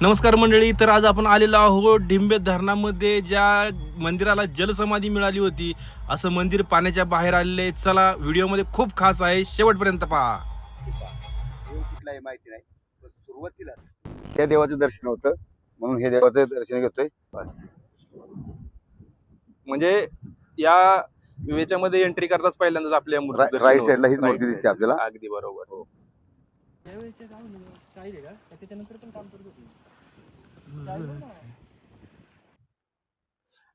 नमस्कार मंडळी. तर आज आपण आलेलो आहोत डिंबे धरणामध्ये, ज्या मंदिराला जलसमाधी मिळाली होती. असं मंदिर पाण्याच्या बाहेर आलेले. चला, व्हिडिओमध्ये खूप खास आहे, शेवटपर्यंत पहा. कुठलाही माहिती नाही, सुरुवातीलाच या देवाचं दर्शन होतं म्हणून हे देवाचं दर्शन घेतोय बस. म्हणजे या याच्यामध्ये एंट्री करताच पहिल्यांदाच आपल्या मूर्ती दर्शन राईट होतं. साईडला हीच Right मूर्ती दिसते side. आपल्याला. अगदी बरोबर. हो.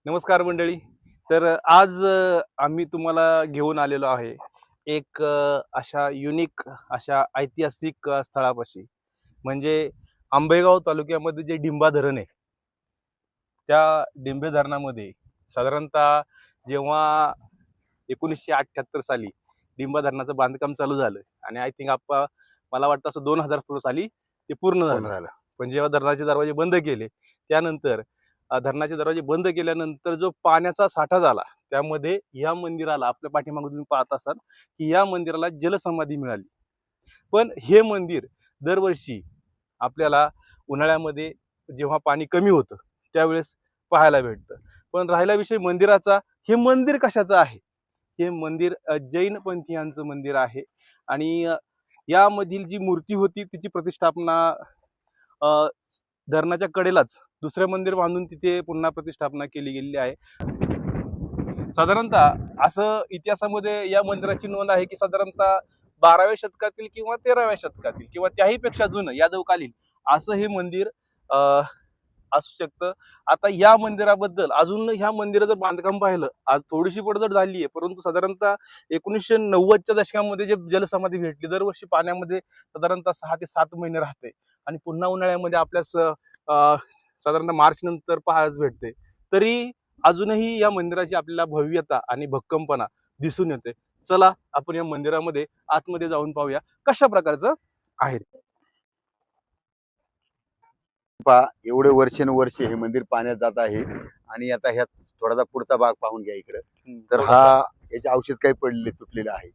नमस्कार मंडळी. तर आज आम्ही तुम्हाला घेऊन आलेलो आहे एक अशा युनिक अशा ऐतिहासिक स्थळापाशी, म्हणजे आंबेगाव तालुक्यामध्ये जे डिंबा धरण आहे, त्या डिंबे धरणामध्ये साधारणतः जेव्हा 1978 साली डिंबा धरणाचं बांधकाम चालू झालं आणि आय थिंक मला वाटतं असं 2000 साली ते पूर्ण झालं. पण जेव्हा धरणाचे दरवाजे बंद केले त्यानंतर धरणाचे दरवाजे बंद केल्यानंतर जो पाण्याचा साठा झाला, त्यामध्ये या मंदिराला, आपल्या पाठीमागे तुम्ही पाहत असाल की या मंदिराला जलसमाधी मिळाली. पण हे मंदिर दरवर्षी आपल्याला उन्हाळ्यामध्ये जेव्हा पाणी कमी होतं त्यावेळेस पाहायला भेटतं. पण राहिला विषय मंदिराचा, हे मंदिर कशाचं आहे? हे मंदिर जैन पंथीयांचं मंदिर आहे आणि यामधील जी मूर्ती होती तिची प्रतिष्ठापना धरणाच्या कडेलाच दुसरं मंदिर बांधून तिथे पुन्हा प्रतिष्ठापना केली गेलेली आहे. साधारणतः असं इतिहासामध्ये या मंदिराची नोंद आहे की साधारणतः 12व्या शतकातील किंवा 13व्या शतकातील किंवा त्याही पेक्षा जुनं यादवकालीन असं हे मंदिर असू शकतं. आता या मंदिराबद्दल अजून ह्या मंदिराचं बांधकाम पाहिलं, आज थोडीशी पडझड झाली आहे, परंतु साधारणतः 1990च्या दशकामध्ये जे जलसमाधी भेटली, दरवर्षी पाण्यामध्ये साधारणतः 6 ते 7 महिने राहते आणि पुन्हा उन्हाळ्यामध्ये आपल्यास साधारणतः मार्च नंतर पाहायला भेटते. तरी अजूनही या मंदिराची आपल्याला भव्यता आणि भक्कमपणा दिसून येते. चला, आपण या मंदिरामध्ये आतमध्ये जाऊन पाहूया कशा प्रकारचं आहे. एवढे वर्षानुवर्ष हे मंदिर पाण्यात जात आहे आणि आता ह्या थोडासा पुढचा भाग पाहून घ्या इकडे. तर हा याचे अवशेष काही पडलेले तुटलेले आहे.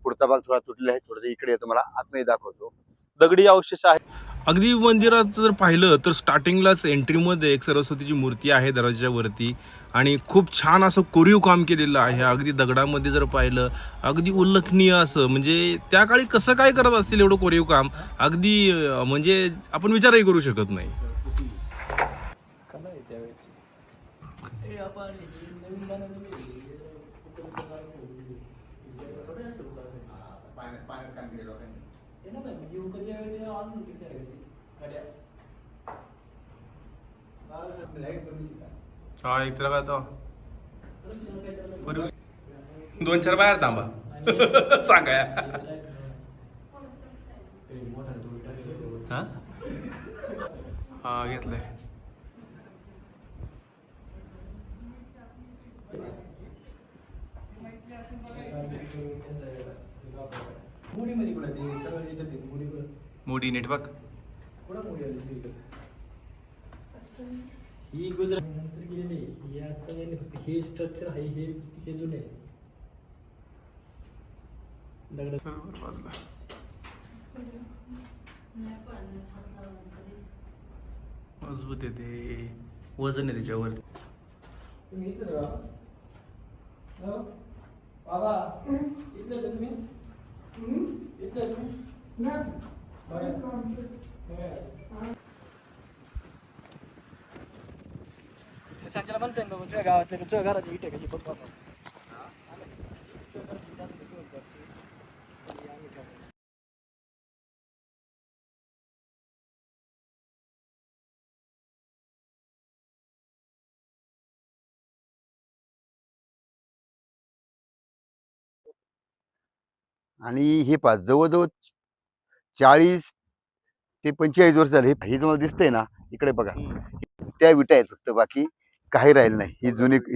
पुढचा भाग थोडा तुटलेला आहे. थोडस इकडे येतो, मला आतमध्ये दाखवतो. दगडी अवशेष आहे. अगदी मंदिरात जर पाहिलं तर स्टार्टिंगलाच एंट्रीमध्ये एक सरस्वतीची मूर्ती आहे दरवाजाच्या वरती आणि खूप छान असं कोरीव काम केलेलं आहे. अगदी दगडामध्ये जर पाहिलं, अगदी उल्लेखनीय असं, म्हणजे त्या काळी कसं काय करत असतील एवढं कोरीव काम, अगदी म्हणजे आपण विचारही करू शकत नाही. हा, एक तर काय तो 2-4 बाहेर थांबा सांगा. हा घेतलंय. मोडी नेट बघ. ही गुजरात नंतर गेलेली ही आता फक्त हे स्ट्रक्चर आहे, हे जुने दगड मजबूत आहे ते, वजन आहे त्याच्यावर. तुम्ही इथं राहा बाबा, इथलं तुम्ही इथलं सांगायला म्हणताय ना तुझ्या गावातल्या तुझ्या घराची इट आहे का ही बघ बाबा. आणि हे पहा, जवळजवळ 40 ते 45 वर्ष झाले. हे तुम्हाला दिसतंय ना इकडे बघा, त्या विटा आहेत फक्त, बाकी काही राहिलं नाही. ही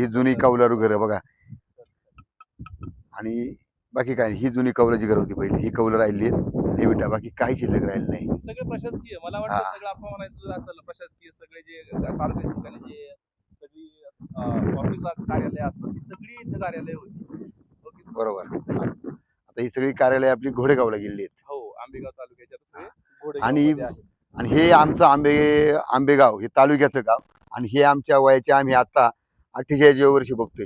जुनी कौलारू घर बघा, आणि बाकी काय नाही. ही जुनी कौलाची घर होती पहिली, ही कौलं राहिली आहेत, हे विटा, बाकी काही शिल्लक राहिलं नाही. सगळे प्रशासकीय, मला वाटतं सगळं आपण म्हणायचं असेल प्रशासकीय, सगळे जे तालुक्याच्या ठिकाणी जे सगळी ऑफिस कार्यालय असतात ती सगळी इथे कार्यालय होती. बरोबर. आता ही सगळी कार्यालय आपली घोडेगावला गेलेली आहेत. हो, आंबेगाव तालुक्याच्या आणि आणि हे आमचं आंबेगाव हे तालुक्याचं गाव, आणि हे आमच्या वयाचे आम्ही आता 48 वर्षी बघतोय.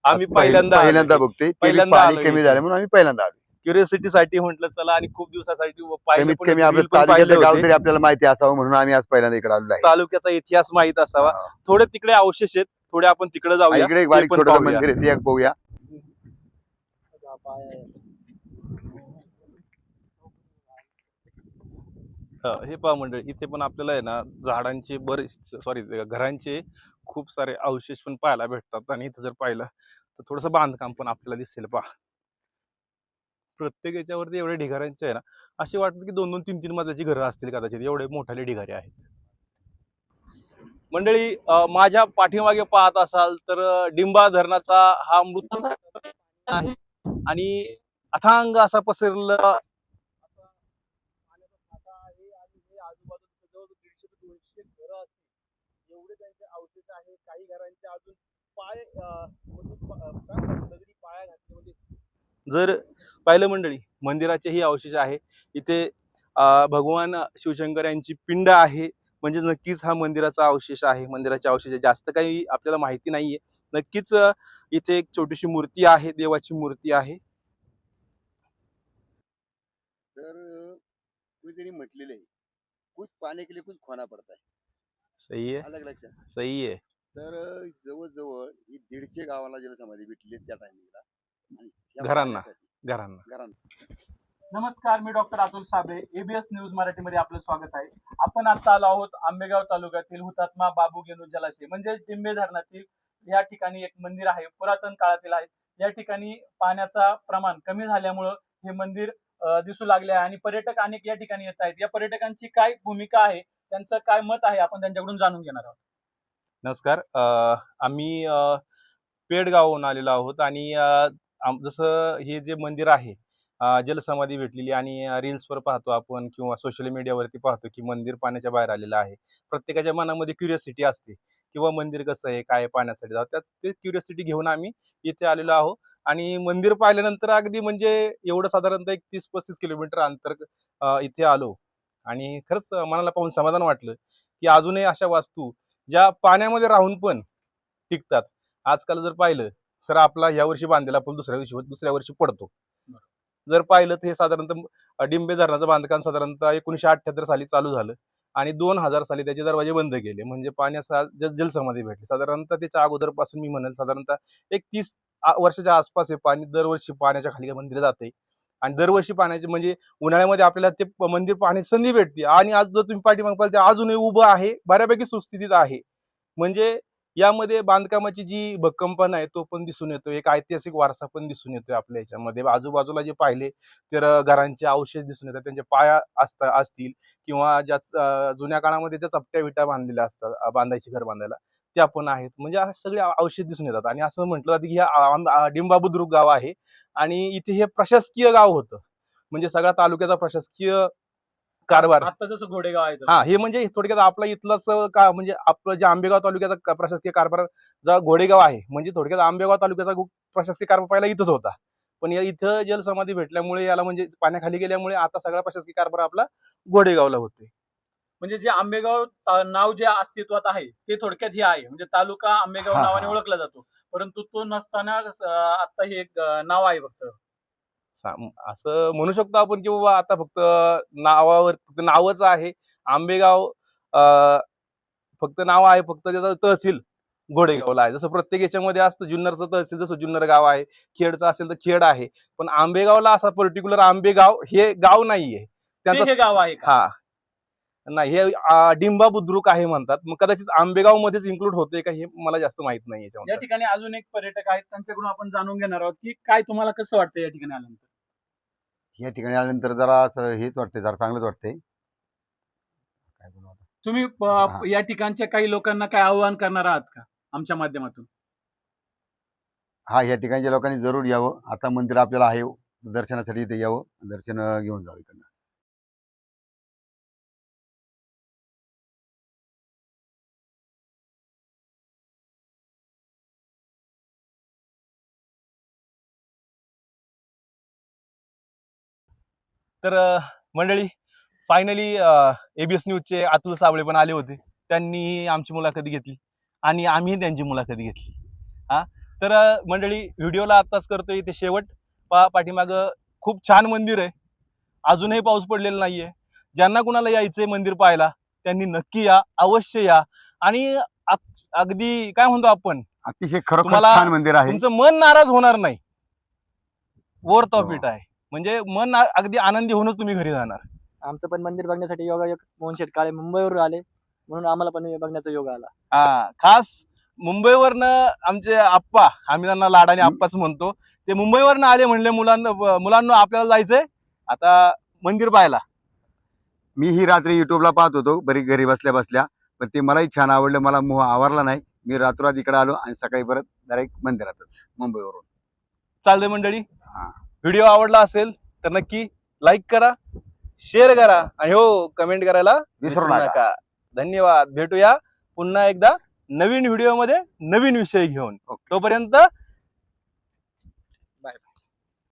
आम्ही पहिल्यांदा पहिल्यांदा बघतोय. ते बी पहिल्यांदा पाणी आलोय कमी इथे. झालं म्हणून आम्ही पहिल्यांदा आलो. क्युरिओसिटी साठी म्हटलं चला, आणि खूप दिवसासाठी पाहिलं कमीत पण कमी होतं, आपलं reel पण पाहिले तालुक्याचं गाव होते. तरी आपल्याला माहिती असावं म्हणून आम्ही आज पहिल्यांदा इकडे आलेलो आहे. तालुक्याचा इतिहास माहित असावा. हा. थोडे तिकडे अवशेष आहेत, थोडे आपण तिकडे जाऊया, इकडे एक ते बारीक पण छोटं पाहूया. मंदिर आहे, ते एक पाहूया. हे पहा मंडळी, इथे पण आपल्याला आहे ना झाडांचे बरेच, सॉरी, घरांचे खूप सारे अवशेष पण पाहायला भेटतात. आणि इथं जर पाहिलं तर थोडंसं बांधकाम पण आपल्याला दिसेल. पहा, प्रत्येक याच्यावरती एवढे ढिगाऱ्यांचे आहे ना, असे वाटतं की 2-2, 3-3 मजल्याची घरं असतील कदाचित, एवढे मोठाले ढिगारे आहेत. मंडळी, माझ्या पाठीमागे पाहत असाल तर डिंबा धरणाचा हा मृत आहे, आणि अथांग असा पसरलेला आजूबाजूला 150 ते 200 घरं असतील, एवढे त्यांचे अवशेष आहे. काही घरांचे अजून पाय दगडी पाया घातले. म्हणजे जर पाहिलं मंडळी, मंदिराचेही अवशेष आहे इथे. भगवान शिवशंकर यांची पिंड आहे, म्हणजे नक्कीच हा मंदिराचा अवशेष आहे. मंदिराचे अवशेष जास्त काही आपल्याला माहिती नाहीये. नक्कीच इथे एक छोटीशी मूर्ती आहे, देवाची मूर्ती आहे. तर कुणीतरी म्हटलेलं आहे, कुछ पाने के लिए कुछ खोना पडता है. सही आहे, अलग लक्षात. सही आहे. तर जवळजवळ ही 150 गावाला जलसमाधी भेटली त्या टायमिंगला, आणि ह्या घरांना पाण्यासाठी- घरांना घरांना. नमस्कार, मी doctor Atul Sable. ABS news मराठीमध्ये आपलं स्वागत आहे. आपण आता आलो आहोत आंबेगाव तालुक्यातील हुतात्मा बाबू गेनू जलाशय म्हणजे टिंबे धरणातील या ठिकाणी एक मंदिर आहे, पुरातन काळातील आहे. या ठिकाणी पाण्याचा प्रमाण कमी झाल्यामुळं हे मंदिर दिसू लागले आहे, आणि पर्यटक अनेक या ठिकाणी येत आहेत. या पर्यटकांची काय भूमिका आहे, त्यांचं काय मत आहे, आपण त्यांच्याकडून जाणून घेणार आहोत. नमस्कार. आम्ही पेड गावाहून आलेलो आहोत, आणि जसं हे जे मंदिर आहे, जलसमाधी भेटलेली, आणि रील्सवर पाहतो आपण किंवा सोशल मीडियावरती पाहतो की मंदिर पाण्याच्या बाहेर आलेलं आहे. प्रत्येकाच्या मनामध्ये क्युरिओसिटी असते किंवा मंदिर कसं आहे, काय आहे, पाण्यासाठी जावं. त्याच ते क्युरिओसिटी घेऊन आम्ही इथे आलेलो आहोत. आणि मंदिर पाहिल्यानंतर अगदी म्हणजे एवढं साधारणतः एक 30-35 किलोमीटर अंतर इथे आलो, आणि खरंच मनाला पाहून समाधान वाटलं की अजूनही अशा वास्तू ज्या पाण्यामध्ये राहून पण टिकतात. आजकाल जर पाहिलं तर आपला या वर्षी बांधलेला पूल दुसऱ्या वर्षी पडतो. जर पाहिलं तर हे साधारणतः डिंबे धरणाचं बांधकाम साधारणतः 1978 साली चालू झालं, आणि 2000 साली त्याचे दरवाजे बंद केले, म्हणजे पाण्याचा जलसमाधी भेटली. साधारणतः त्याच्या अगोदरपासून मी म्हणेल साधारणतः एक 30 वर्षाच्या आसपास हे पाणी दरवर्षी पाण्याच्या खाली मंदिर जाते. आणि दरवर्षी पाण्याचे म्हणजे उन्हाळ्यामध्ये आपल्याला ते मंदिर पाहण्याची संधी भेटते. आणि आज जर तुम्ही पाठीमागे पाहिलं ते अजूनही उभं आहे, बऱ्यापैकी सुस्थितीत आहे. म्हणजे यामध्ये बांधकामाची जी भक्कमपणा आहे तो पण दिसून येतो, एक ऐतिहासिक वारसा पण दिसून येतोय आपल्या याच्यामध्ये. आजूबाजूला जे पाहिले तर घरांचे अवशेष दिसून येतात, त्यांचे पाया असतील, किंवा ज्या जुन्या काळामध्ये ज्या चपट्या विटा बांधलेल्या असतात बांधायची, घर बांधायला, त्या पण आहेत. म्हणजे असे सगळे अवशेष दिसून येतात. आणि असं म्हटलं जातं की हे डिंबा बुद्रुक गाव आहे, आणि इथे हे प्रशासकीय गाव होतं, म्हणजे सगळ्या तालुक्याचा प्रशासकीय कारभार. आता जसं घोडेगाव आहे हा, हे म्हणजे थोडक्यात आपला इथलाच का, म्हणजे आपलं जे आंबेगाव तालुक्याचा प्रशासकीय कारभार जो घोडेगाव आहे, म्हणजे थोडक्यात आंबेगाव तालुक्याचा प्रशासकीय कारभार पहिला इथंच होता. पण या इथं जलसमाधी भेटल्यामुळे, याला म्हणजे पाण्याखाली गेल्यामुळे आता सगळा प्रशासकीय कारभार आपला घोडेगावला होतोय. म्हणजे जे आंबेगाव नाव जे अस्तित्वात आहे ते थोडक्यात हे आहे, म्हणजे तालुका आंबेगाव हा, नावाने हा. ओळखला जातो, परंतु तो नसताना आता हे एक नाव आहे फक्त. असं म्हणू शकतो आपण की बाबा आता फक्त नावावर, फक्त नावच आहे आंबेगाव. फक्त नाव आहे, फक्त त्याचं तहसील घोडेगावला आहे. जसं प्रत्येक याच्यामध्ये असतं, जुन्नरचं तहसील जसं जुन्नर गाव आहे, खेडचं असेल तर खेड आहे, पण आंबेगावला असा पर्टिक्युलर आंबेगाव हे गाव नाहीये ते हे गाव आहे का? हा, नाही, हे डिंबा बुद्रुक आहे म्हणतात. मग कदाचित आंबेगाव मध्येच इन्क्लूड होते का हे मला जास्त माहित नाही या याच्यामध्ये. ठिकाणी अजून एक पर्यटक आहेत, त्यांच्याकडून आपण जाणून घेणार आहोत की काय तुम्हाला कसं वाटतं या ठिकाणी आल्यानंतर. या ठिकाणी आल्यानंतर जरा असं हेच वाटते, जरा चांगलंच वाटतंय. काय बोलू आता? तुम्ही हा. या ठिकाणच्या काही लोकांना काय आवाहन करणार आहात का आमच्या माध्यमातून? हा, या ठिकाणच्या लोकांनी जरूर यावं. आता मंदिर आपल्याला आहे, दर्शनासाठी इथे यावं, दर्शन घेऊन जावं इकडनं. तर मंडळी, फायनली एबीएस न्यूजचे अतुल साबळे पण आले होते. त्यांनी आमची मुलाखत घेतली आणि आम्ही त्यांची मुलाखत घेतली. हा तर मंडळी, व्हिडिओला आत्ताच करतोय ते शेवट. पाठीमागं खूप छान मंदिर आहे. अजूनही पाऊस पडलेला नाहीये. ज्यांना कुणाला यायचंय मंदिर पाहायला त्यांनी नक्की या, अवश्य या. आणि अगदी काय म्हणतो आपण, अतिशय खरोखर तुम्हाला छान मंदिर आहे. तुमचं मन नाराज होणार नाही. वर्थ ऑफ हो. इट आहे. म्हणजे मन अगदी आनंदी होऊनच तुम्ही घरी जाणार. आमचं पण मंदिर बघण्यासाठी योगायोग मोहन शेठ काळे मुंबईवरून आले, म्हणून आम्हाला पण बघण्याचा योग आला. खास मुंबईवरनं आमचे आप्पा, आम्ही त्यांना लाडाने आप्पाच म्हणतो, ते मुंबईवरनं आले. म्हणले मुलांना आपल्याला जायचंय आता मंदिर पाहायला. मी ही रात्री युट्यूबला पाहत होतो बरी घरी बसल्या बसल्या, पण ते मलाही छान आवडलं. मला मोह आवरला नाही. मी रात्रोरात इकडे आलो आणि सकाळी परत डायरेक्ट मंदिरातच मुंबईवरून. चालतंय मंडळी, हा. व्हिडिओ आवडला असेल तर नक्की लाईक करा, शेअर करा आणि हो कमेंट करायला विसरू नका. धन्यवाद. भेटूया पुन्हा एकदा नवीन व्हिडिओ मध्ये नवीन विषय घेऊन. तोपर्यंत